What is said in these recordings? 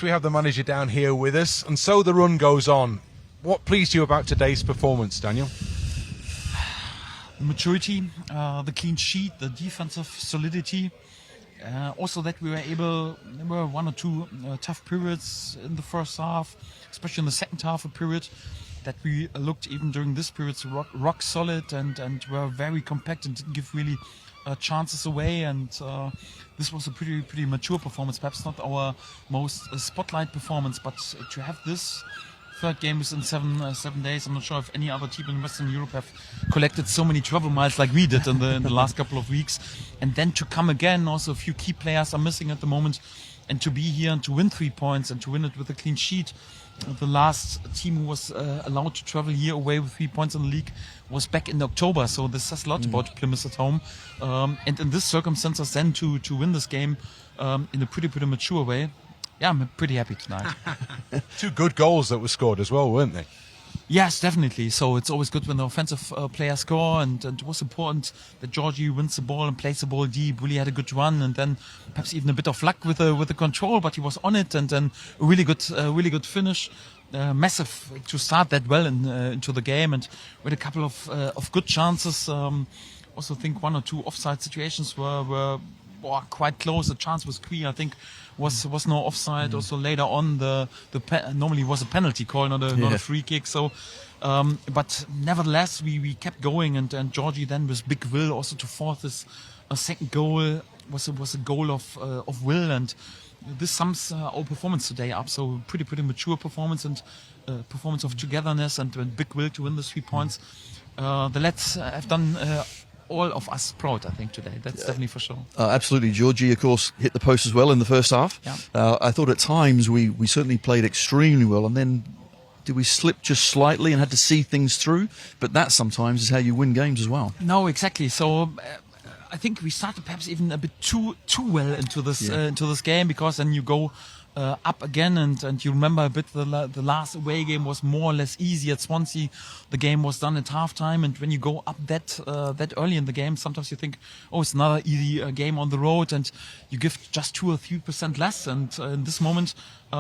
We have the manager down here with us, and so the run goes on. What pleased you about today's performance, Daniel? The maturity, the clean sheet, the defensive solidity. Also that we were able, there were one or two tough periods in the first half, especially in the second half a period, that we looked even during this period rock solid and were very compact and didn't give really chances away, and this was a pretty mature performance. Perhaps not our most spotlight performance, but to have this third game within seven days, I'm not sure if any other team in Western Europe have collected so many travel miles like we did in the last couple of weeks, and then to come again. Also, a few key players are missing at the moment, and to be here and to win 3 points and to win it with a clean sheet. The last team who was allowed to travel here away with 3 points in the league was back in October, so this says a lot about Plymouth at home. And in this circumstances, then to win this game in a pretty mature way, yeah, I'm pretty happy tonight. 2 good goals that were scored as well, weren't they? Yes, definitely. So it's always good when the offensive players score, and it was important that Georgie wins the ball and plays the ball deep. Really had a good run, and then perhaps even a bit of luck with the control, but he was on it, and then a really good finish. Massive to start that well into the game, and with a couple of good chances. Also think 1 or 2 offside situations were quite close. The chance was Kui, I think, was no offside. Also later on, normally was a penalty call, not a free kick. So, but nevertheless, we kept going, and Georgie then with big will also to force this second goal was a goal of will, and this sums our performance today up. So pretty mature performance, and performance of togetherness and big will to win the 3 points. The lads have done all of us proud, I think, today. That's definitely for sure. Absolutely. Georgie, of course, hit the post as well in the first half. Yeah. I thought at times we certainly played extremely well, and then did we slip just slightly and had to see things through? But that sometimes is how you win games as well. No, exactly. So I think we started perhaps even a bit too well into this game, because then you go up again, and you remember a bit the last away game was more or less easy at Swansea. The game was done at halftime, and when you go up that early in the game, sometimes you think, oh, it's another easy game on the road, and you give just 2 or 3% less. And in this moment,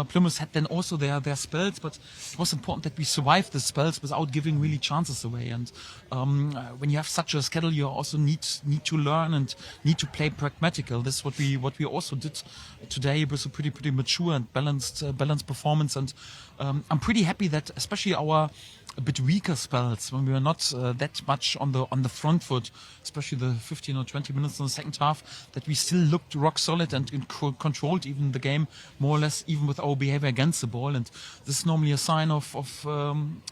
Plymouth had then also their spells, but it was important that we survived the spells without giving really chances away. And when you have such a schedule, you also need to learn and need to play pragmatical. This is what we also did today. It was a pretty mature and balanced performance, and I'm pretty happy that especially our a bit weaker spells, when we were not that much on the front foot, especially the 15 or 20 minutes in the second half, that we still looked rock solid and controlled even the game more or less, even with our behavior against the ball. And this is normally a sign of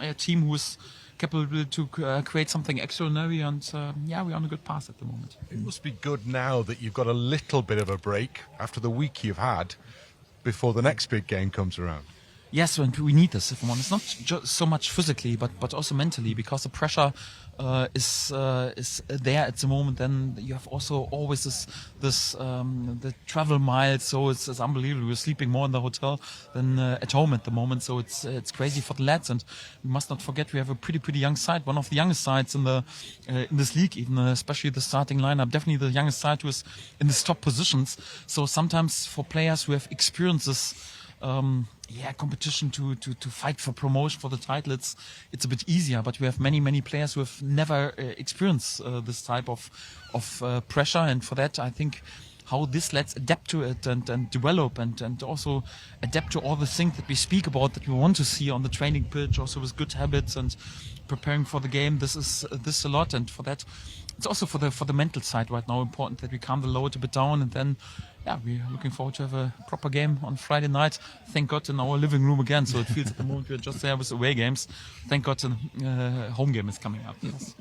a team who is capable to create something extraordinary, and we're on a good path at the moment. It must be good now that you've got a little bit of a break after the week you've had before the next big game comes around. Yes, and we need this, if I'm honest. Not just so much physically, but also mentally, because the pressure is there at the moment. Then you have also always the travel miles, so it's unbelievable. We're sleeping more in the hotel than at home at the moment, so it's crazy for the lads. And we must not forget we have a pretty young side, one of the youngest sides in this league, even especially the starting lineup. Definitely the youngest side who is in the top positions. So sometimes for players who have experienced this competition to fight for promotion, for the title, it's a bit easier, but we have many players who have never experienced this type of pressure, and for that I think how this lets adapt to it and develop and also adapt to all the things that we speak about, that we want to see on the training pitch, also with good habits and preparing for the game. This is a lot, and for that it's also for the mental side right now important that we calm the load a bit down, and then we're looking forward to have a proper game on Friday night. Thank God in our living room again, so it feels at the moment we're just there with away games. Thank God the home game is coming up. Yes.